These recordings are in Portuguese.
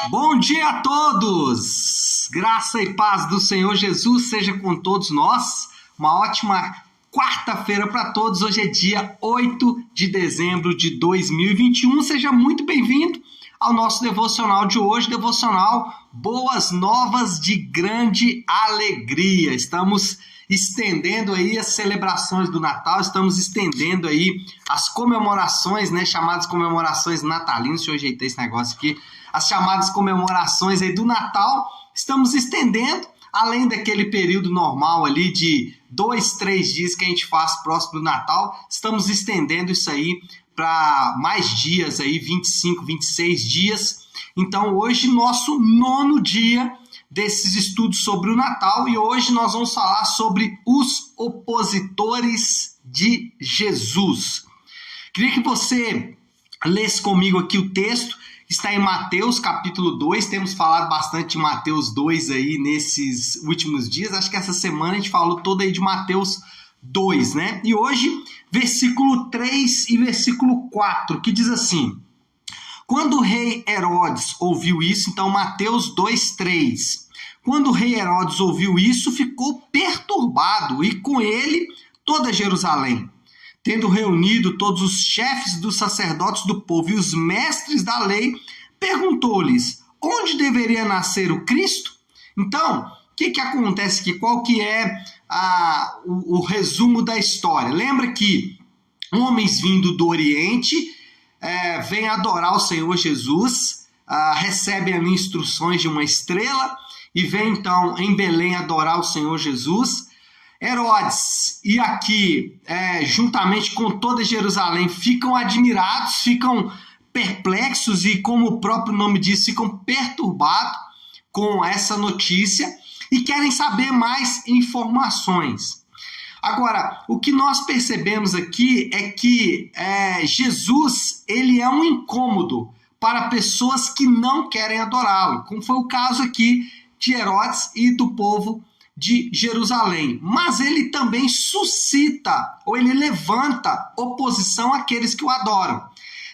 Bom dia a todos! Graça e paz do Senhor Jesus seja com todos nós. Uma ótima quarta-feira para todos. Hoje é dia 8 de dezembro de 2021. Seja muito bem-vindo ao nosso devocional de hoje, devocional Boas Novas de Grande Alegria. Estamos estendendo aí as celebrações do Natal, estamos estendendo aí as comemorações, chamadas comemorações natalinas. Deixa eu ajeitar esse negócio aqui. As chamadas comemorações aí do Natal, estamos estendendo, além daquele período normal ali de 2-3 dias que a gente faz próximo do Natal, estamos estendendo isso aí para mais dias aí, 25, 26 dias. Então hoje nosso 9º dia desses estudos sobre o Natal, e hoje nós vamos falar sobre os opositores de Jesus. Queria que você lesse comigo aqui o texto. Está em Mateus capítulo 2, temos falado bastante de Mateus 2 aí nesses últimos dias. Acho que essa semana a gente falou toda aí de Mateus 2, né? E hoje, versículo 3 e versículo 4, que diz assim: quando o rei Herodes ouviu isso, então Mateus 2, 3. Quando o rei Herodes ouviu isso, ficou perturbado, e com ele toda Jerusalém. Tendo reunido todos os chefes dos sacerdotes do povo e os mestres da lei, perguntou-lhes: onde deveria nascer o Cristo? Então, o que acontece aqui? Qual que é o resumo da história? Lembra que homens vindo do Oriente vêm adorar o Senhor Jesus, recebem ali instruções de uma estrela e vêm então em Belém adorar o Senhor Jesus. Herodes e aqui, juntamente com toda Jerusalém, ficam admirados, ficam perplexos e, como o próprio nome diz, ficam perturbados com essa notícia e querem saber mais informações. Agora, o que nós percebemos aqui é que Jesus ele é um incômodo para pessoas que não querem adorá-lo, como foi o caso aqui de Herodes e do povo de Jerusalém, mas ele também suscita, ou ele levanta oposição àqueles que o adoram.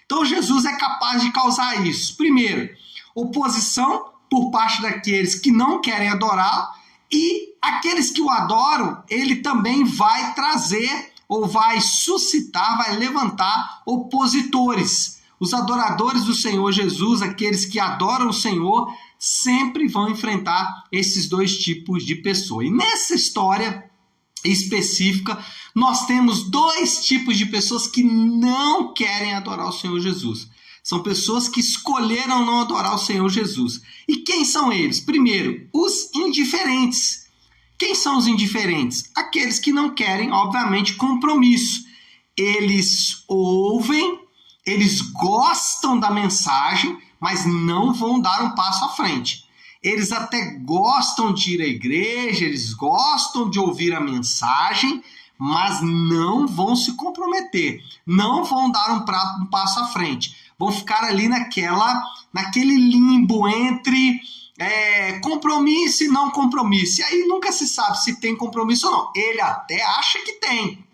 Então Jesus é capaz de causar isso. Primeiro, oposição por parte daqueles que não querem adorá-lo, e aqueles que o adoram, ele também vai trazer, ou vai suscitar, vai levantar opositores. Os adoradores do Senhor Jesus, aqueles que adoram o Senhor, sempre vão enfrentar esses dois tipos de pessoa. E nessa história específica, nós temos dois tipos de pessoas que não querem adorar o Senhor Jesus. São pessoas que escolheram não adorar o Senhor Jesus. E quem são eles? Primeiro, os indiferentes. Quem são os indiferentes? Aqueles que não querem, obviamente, compromisso. Eles ouvem, eles gostam da mensagem, mas não vão dar um passo à frente. Eles até gostam de ir à igreja, eles gostam de ouvir a mensagem, mas não vão se comprometer, não vão dar um passo à frente. Vão ficar ali naquele limbo entre compromisso e não compromisso. E aí nunca se sabe se tem compromisso ou não. Ele até acha que tem.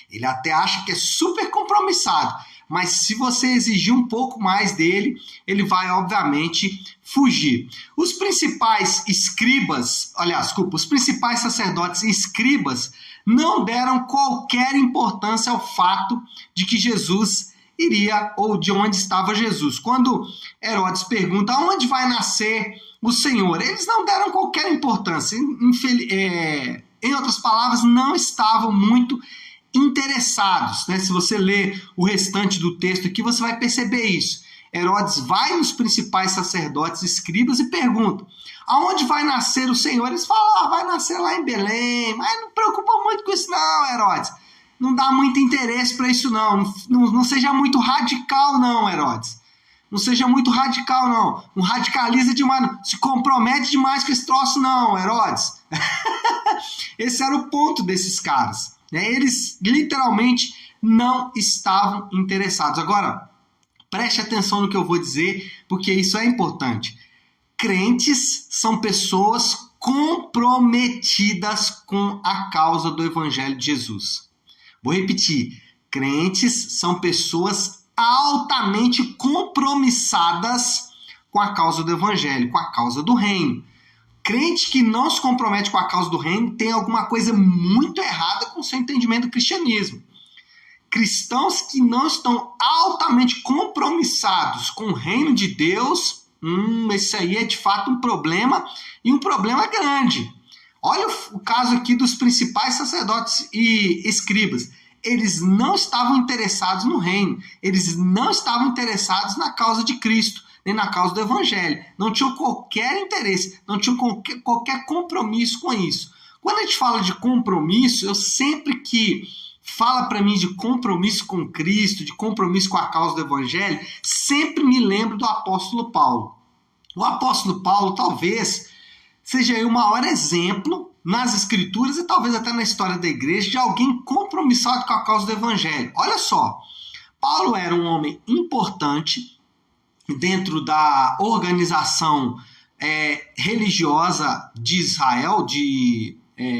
Ele até acha que é super compromissado. Mas se você exigir um pouco mais dele, ele vai, obviamente, fugir. Os principais os principais sacerdotes e escribas não deram qualquer importância ao fato de que Jesus iria, ou de onde estava Jesus. Quando Herodes pergunta onde vai nascer o Senhor, eles não deram qualquer importância. Em outras palavras, não estavam muito interessados, Se você ler o restante do texto aqui, você vai perceber isso. Herodes vai nos principais sacerdotes e escribas e pergunta: aonde vai nascer o Senhor? Eles falam: vai nascer lá em Belém, mas não preocupa muito com isso não, Herodes. Não dá muito interesse para isso não seja muito radical não, Herodes. Não seja muito radical não, não radicaliza demais, não se compromete demais com esse troço não, Herodes. Esse era o ponto desses caras. Eles literalmente não estavam interessados. Agora, preste atenção no que eu vou dizer, porque isso é importante. Crentes são pessoas comprometidas com a causa do Evangelho de Jesus. Vou repetir. Crentes são pessoas altamente compromissadas com a causa do evangelho, com a causa do reino. Crente que não se compromete com a causa do reino tem alguma coisa muito errada com o seu entendimento do cristianismo. Cristãos que não estão altamente compromissados com o reino de Deus, esse aí é de fato um problema, e um problema grande. Olha o caso aqui dos principais sacerdotes e escribas. Eles não estavam interessados no reino, eles não estavam interessados na causa de Cristo, nem na causa do evangelho. Não tinham qualquer interesse, não tinham qualquer compromisso com isso. Quando a gente fala de compromisso, eu sempre que fala para mim de compromisso com Cristo, de compromisso com a causa do evangelho, sempre me lembro do apóstolo Paulo. O apóstolo Paulo talvez seja aí o maior exemplo nas escrituras e talvez até na história da igreja de alguém compromissado com a causa do evangelho. Olha só, Paulo era um homem importante dentro da organização religiosa de Israel, de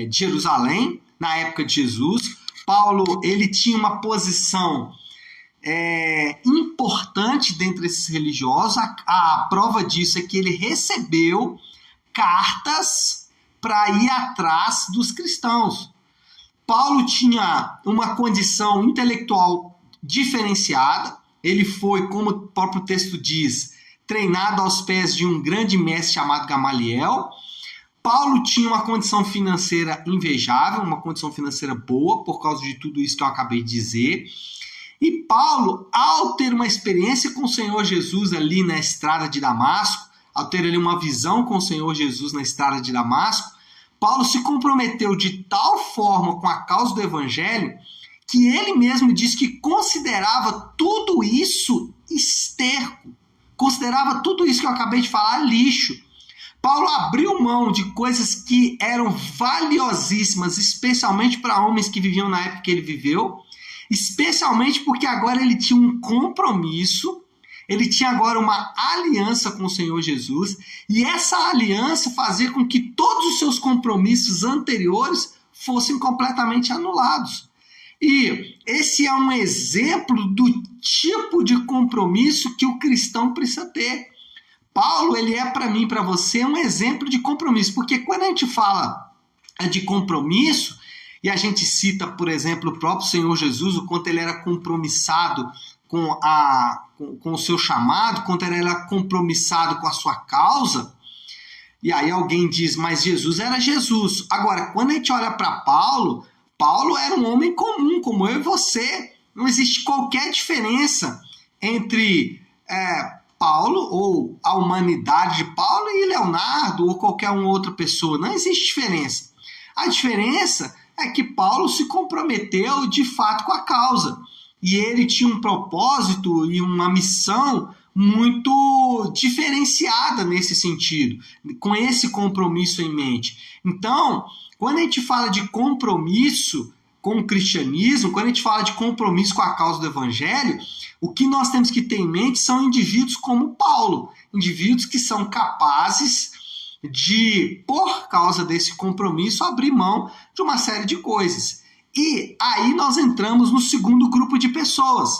Jerusalém, na época de Jesus. Paulo, ele tinha uma posição importante dentre esses religiosos. A prova disso é que ele recebeu cartas para ir atrás dos cristãos. Paulo tinha uma condição intelectual diferenciada. Ele foi, como o próprio texto diz, treinado aos pés de um grande mestre chamado Gamaliel. Paulo tinha uma condição financeira invejável, uma condição financeira boa, por causa de tudo isso que eu acabei de dizer. E Paulo, ao ter uma experiência com o Senhor Jesus ali na estrada de Damasco, ao ter ali uma visão com o Senhor Jesus na estrada de Damasco, Paulo se comprometeu de tal forma com a causa do evangelho que ele mesmo disse que considerava tudo isso esterco, considerava tudo isso que eu acabei de falar lixo. Paulo abriu mão de coisas que eram valiosíssimas, especialmente para homens que viviam na época que ele viveu, especialmente porque agora ele tinha um compromisso, ele tinha agora uma aliança com o Senhor Jesus, e essa aliança fazia com que todos os seus compromissos anteriores fossem completamente anulados. E esse é um exemplo do tipo de compromisso que o cristão precisa ter. Paulo, ele é para mim, para você, um exemplo de compromisso, porque quando a gente fala de compromisso, e a gente cita, por exemplo, o próprio Senhor Jesus, o quanto ele era compromissado com o seu chamado, quanto ele era compromissado com a sua causa, e aí alguém diz, mas Jesus era Jesus. Agora, quando a gente olha para Paulo, Paulo era um homem comum, como eu e você. Não existe qualquer diferença entre Paulo, ou a humanidade de Paulo, e Leonardo, ou qualquer outra pessoa. Não existe diferença. A diferença é que Paulo se comprometeu de fato com a causa. E ele tinha um propósito e uma missão muito diferenciada nesse sentido, com esse compromisso em mente. Então, quando a gente fala de compromisso com o cristianismo, quando a gente fala de compromisso com a causa do evangelho, o que nós temos que ter em mente são indivíduos como Paulo, indivíduos que são capazes de, por causa desse compromisso, abrir mão de uma série de coisas. E aí nós entramos no segundo grupo de pessoas.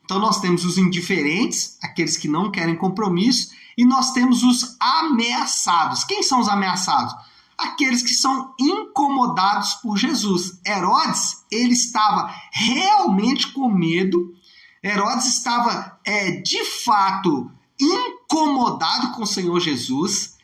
Então nós temos os indiferentes, aqueles que não querem compromisso, e nós temos os ameaçados. Quem são os ameaçados? Aqueles que são incomodados por Jesus. Herodes, ele estava realmente com medo. Herodes estava, de fato, incomodado com o Senhor Jesus.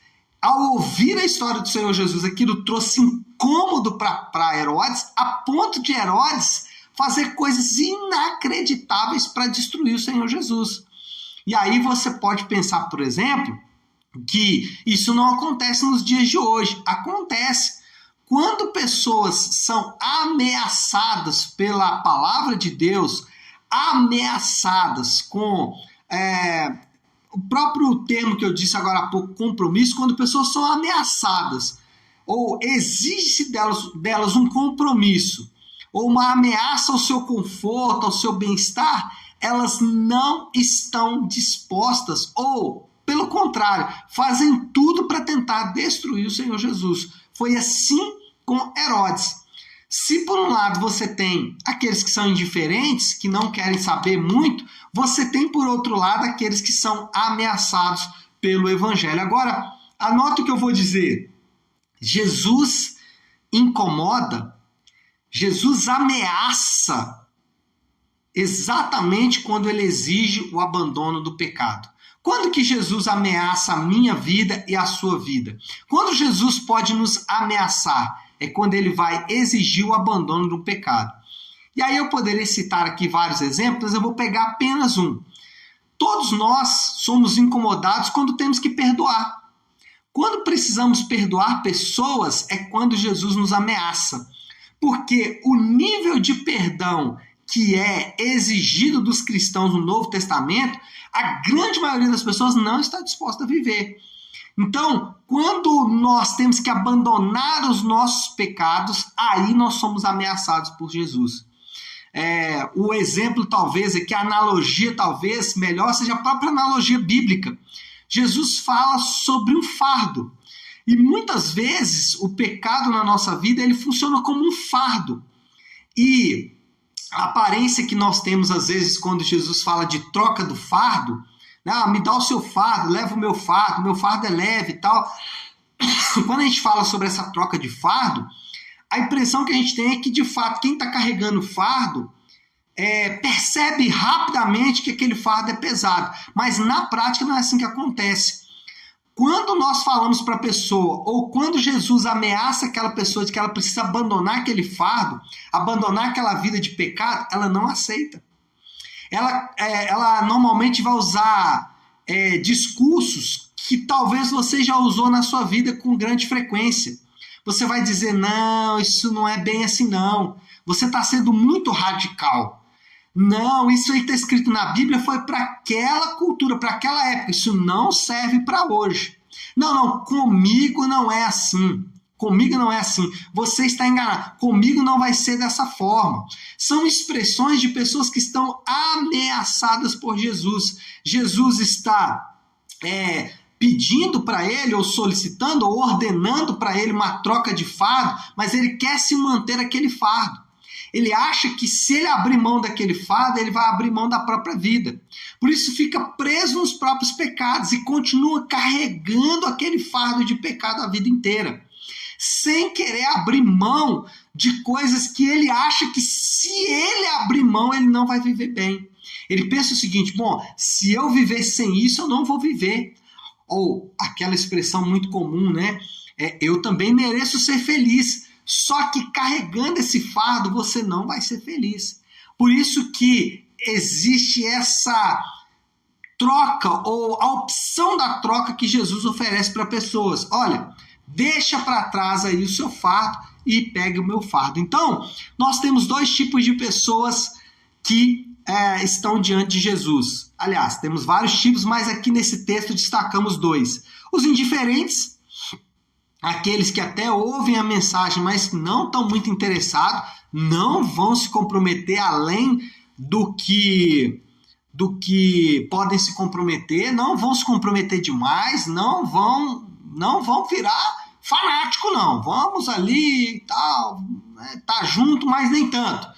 Ao ouvir a história do Senhor Jesus, aquilo trouxe incômodo para Herodes, a ponto de Herodes fazer coisas inacreditáveis para destruir o Senhor Jesus. E aí você pode pensar, por exemplo, que isso não acontece nos dias de hoje. Acontece. Quando pessoas são ameaçadas pela palavra de Deus, ameaçadas com o próprio termo que eu disse agora há pouco, compromisso, quando pessoas são ameaçadas, ou exige-se delas um compromisso, ou uma ameaça ao seu conforto, ao seu bem-estar, elas não estão dispostas, ou, pelo contrário, fazem tudo para tentar destruir o Senhor Jesus. Foi assim com Herodes. Se por um lado você tem aqueles que são indiferentes, que não querem saber muito, você tem por outro lado aqueles que são ameaçados pelo Evangelho. Agora, anota o que eu vou dizer. Jesus incomoda, Jesus ameaça exatamente quando ele exige o abandono do pecado. Quando que Jesus ameaça a minha vida e a sua vida? Quando Jesus pode nos ameaçar? É quando ele vai exigir o abandono do pecado. E aí eu poderia citar aqui vários exemplos, eu vou pegar apenas um. Todos nós somos incomodados quando temos que perdoar. Quando precisamos perdoar pessoas é quando Jesus nos ameaça. Porque o nível de perdão que é exigido dos cristãos no Novo Testamento, a grande maioria das pessoas não está disposta a viver. Então, quando nós temos que abandonar os nossos pecados, aí nós somos ameaçados por Jesus. O exemplo talvez, a analogia talvez melhor seja a própria analogia bíblica. Jesus fala sobre um fardo. E muitas vezes o pecado na nossa vida ele funciona como um fardo. E a aparência que nós temos às vezes quando Jesus fala de troca do fardo, me dá o seu fardo, leva o meu fardo é leve e tal. Quando a gente fala sobre essa troca de fardo, a impressão que a gente tem é que de fato quem está carregando o fardo percebe rapidamente que aquele fardo é pesado, mas na prática não é assim que acontece. Quando nós falamos para a pessoa, ou quando Jesus ameaça aquela pessoa de que ela precisa abandonar aquele fardo, abandonar aquela vida de pecado, ela não aceita. Ela normalmente vai usar discursos que talvez você já usou na sua vida com grande frequência. Você vai dizer, não, isso não é bem assim não. Você está sendo muito radical. Não, isso aí está escrito na Bíblia, foi para aquela cultura, para aquela época. Isso não serve para hoje. Não, comigo não é assim. Comigo não é assim. Você está enganado. Comigo não vai ser dessa forma. São expressões de pessoas que estão ameaçadas por Jesus. Jesus está pedindo para ele, ou solicitando, ou ordenando para ele uma troca de fardo, mas ele quer se manter aquele fardo. Ele acha que se ele abrir mão daquele fardo, ele vai abrir mão da própria vida. Por isso fica preso nos próprios pecados e continua carregando aquele fardo de pecado a vida inteira. Sem querer abrir mão de coisas que ele acha que se ele abrir mão, ele não vai viver bem. Ele pensa o seguinte, se eu viver sem isso, eu não vou viver. Ou aquela expressão muito comum, né? Eu também mereço ser feliz. Só que carregando esse fardo, você não vai ser feliz. Por isso que existe essa troca, ou a opção da troca que Jesus oferece para pessoas. Olha, deixa para trás aí o seu fardo e pegue o meu fardo. Então, nós temos dois tipos de pessoas que estão diante de Jesus. Aliás, temos vários tipos, mas aqui nesse texto destacamos dois. Os indiferentes, aqueles que até ouvem a mensagem, mas não estão muito interessados, não vão se comprometer além do que podem se comprometer, não vão se comprometer demais, não vão virar fanático, não. Vamos ali e tal, tá junto, mas nem tanto.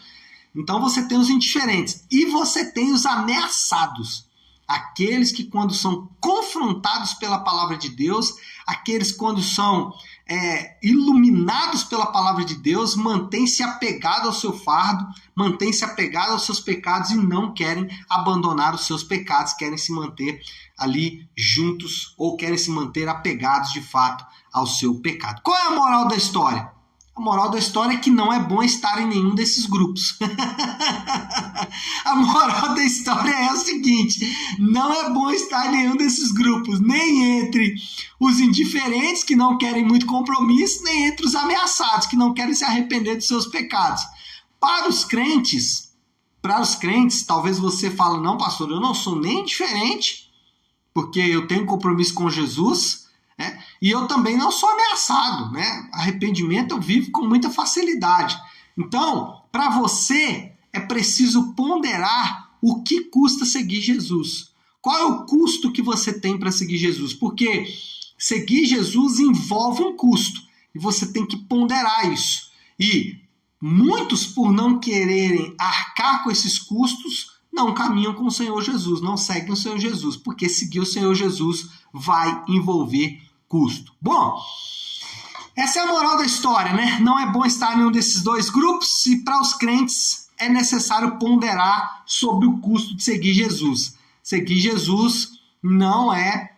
Então você tem os indiferentes e você tem os ameaçados. Aqueles que quando são confrontados pela palavra de Deus, aqueles quando são iluminados pela palavra de Deus, mantêm-se apegados ao seu fardo, mantêm-se apegados aos seus pecados e não querem abandonar os seus pecados, querem se manter ali juntos ou querem se manter apegados de fato ao seu pecado. Qual é a moral da história? A moral da história é que não é bom estar em nenhum desses grupos. A moral da história é o seguinte, não é bom estar em nenhum desses grupos, nem entre os indiferentes que não querem muito compromisso, nem entre os ameaçados que não querem se arrepender dos seus pecados. Para os crentes, talvez você fale, não pastor, eu não sou nem indiferente, porque eu tenho compromisso com Jesus, e eu também não sou ameaçado, né? Arrependimento eu vivo com muita facilidade. Então, para você, é preciso ponderar o que custa seguir Jesus. Qual é o custo que você tem para seguir Jesus? Porque seguir Jesus envolve um custo, e você tem que ponderar isso. E muitos, por não quererem arcar com esses custos, não caminham com o Senhor Jesus, não seguem o Senhor Jesus, porque seguir o Senhor Jesus vai envolver custo. Bom, essa é a moral da história, né? Não é bom estar em nenhum desses dois grupos e para os crentes é necessário ponderar sobre o custo de seguir Jesus. Seguir Jesus não é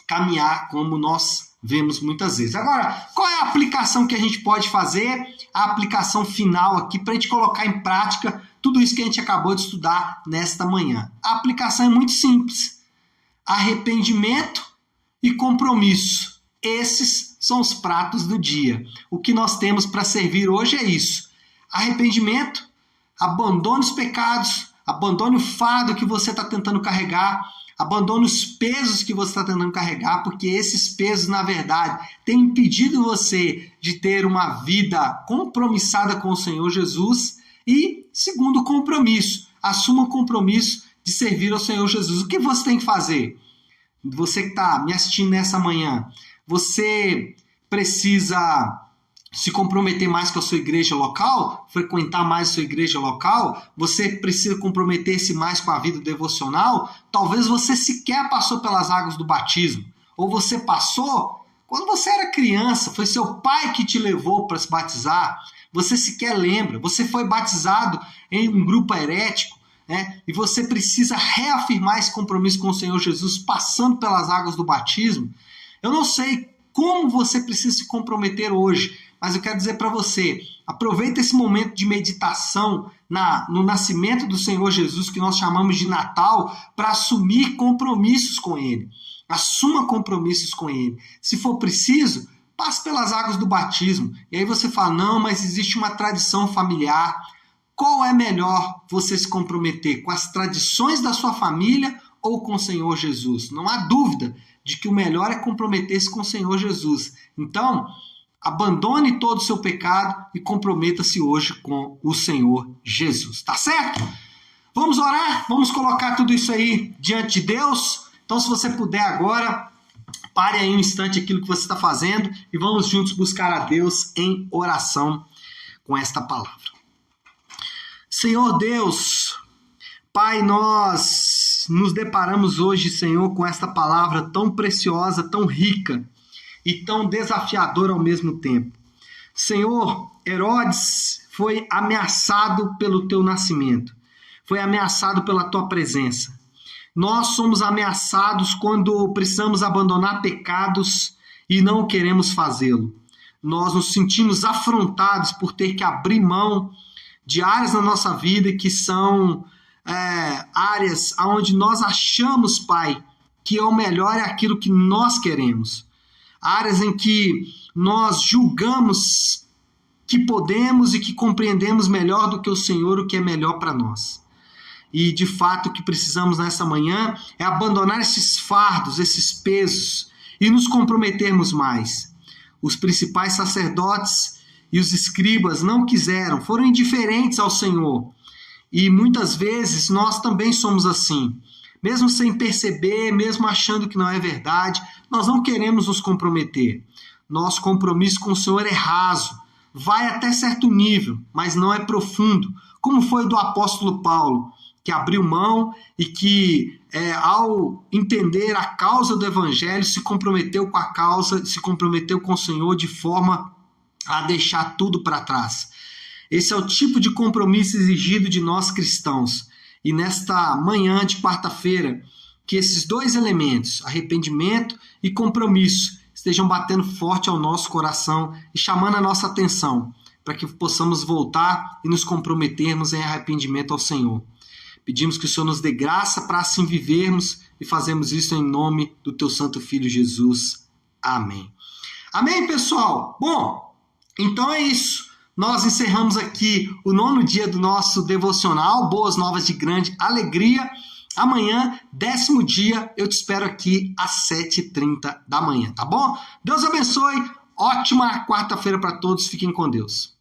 caminhar como nós vemos muitas vezes. Agora, qual é a aplicação que a gente pode fazer? A aplicação final aqui para a gente colocar em prática tudo isso que a gente acabou de estudar nesta manhã. A aplicação é muito simples. Arrependimento e compromisso. Esses são os pratos do dia. O que nós temos para servir hoje é isso. Arrependimento, abandone os pecados, abandone o fardo que você está tentando carregar, abandone os pesos que você está tentando carregar, porque esses pesos, na verdade, têm impedido você de ter uma vida compromissada com o Senhor Jesus. E, segundo compromisso, assuma o compromisso de servir ao Senhor Jesus. O que você tem que fazer? Você que está me assistindo nessa manhã, você precisa se comprometer mais com a sua igreja local, frequentar mais a sua igreja local, você precisa comprometer-se mais com a vida devocional. Talvez você sequer passou pelas águas do batismo, ou você passou quando você era criança, foi seu pai que te levou para se batizar, você sequer lembra, você foi batizado em um grupo herético, né? E você precisa reafirmar esse compromisso com o Senhor Jesus passando pelas águas do batismo. Eu não sei como você precisa se comprometer hoje, mas eu quero dizer para você, aproveita esse momento de meditação no nascimento do Senhor Jesus, que nós chamamos de Natal, para assumir compromissos com Ele. Assuma compromissos com Ele. Se for preciso, passe pelas águas do batismo. E aí você fala, não, mas existe uma tradição familiar. Qual é melhor você se comprometer? Com as tradições da sua família ou com o Senhor Jesus? Não há dúvida de que o melhor é comprometer-se com o Senhor Jesus. Então, abandone todo o seu pecado e comprometa-se hoje com o Senhor Jesus. Tá certo? Vamos orar? Vamos colocar tudo isso aí diante de Deus? Então, se você puder agora, pare aí um instante aquilo que você está fazendo e vamos juntos buscar a Deus em oração com esta palavra. Senhor Deus, Pai, nós nos deparamos hoje, Senhor, com esta palavra tão preciosa, tão rica e tão desafiadora ao mesmo tempo. Senhor, Herodes foi ameaçado pelo teu nascimento, foi ameaçado pela tua presença. Nós somos ameaçados quando precisamos abandonar pecados e não queremos fazê-lo. Nós nos sentimos afrontados por ter que abrir mão de áreas na nossa vida que são áreas onde nós achamos, Pai, que é o melhor é aquilo que nós queremos. Áreas em que nós julgamos que podemos e que compreendemos melhor do que o Senhor o que é melhor para nós. E, de fato, o que precisamos nessa manhã é abandonar esses fardos, esses pesos e nos comprometermos mais. Os principais sacerdotes e os escribas não quiseram, foram indiferentes ao Senhor. E muitas vezes nós também somos assim. Mesmo sem perceber, mesmo achando que não é verdade, nós não queremos nos comprometer. Nosso compromisso com o Senhor é raso, vai até certo nível, mas não é profundo, como foi o do apóstolo Paulo, que abriu mão e que, ao entender a causa do evangelho, se comprometeu com a causa, se comprometeu com o Senhor de forma a deixar tudo para trás. Esse é o tipo de compromisso exigido de nós cristãos. E nesta manhã de quarta-feira, que esses dois elementos, arrependimento e compromisso, estejam batendo forte ao nosso coração e chamando a nossa atenção, para que possamos voltar e nos comprometermos em arrependimento ao Senhor. Pedimos que o Senhor nos dê graça para assim vivermos e fazemos isso em nome do teu santo Filho Jesus. Amém. Amém, pessoal? Bom, então é isso. Nós encerramos aqui o 9º dia do nosso devocional, Boas Novas de Grande Alegria. Amanhã, 10º dia, eu te espero aqui às 7h30 da manhã, tá bom? Deus abençoe, ótima quarta-feira para todos, fiquem com Deus.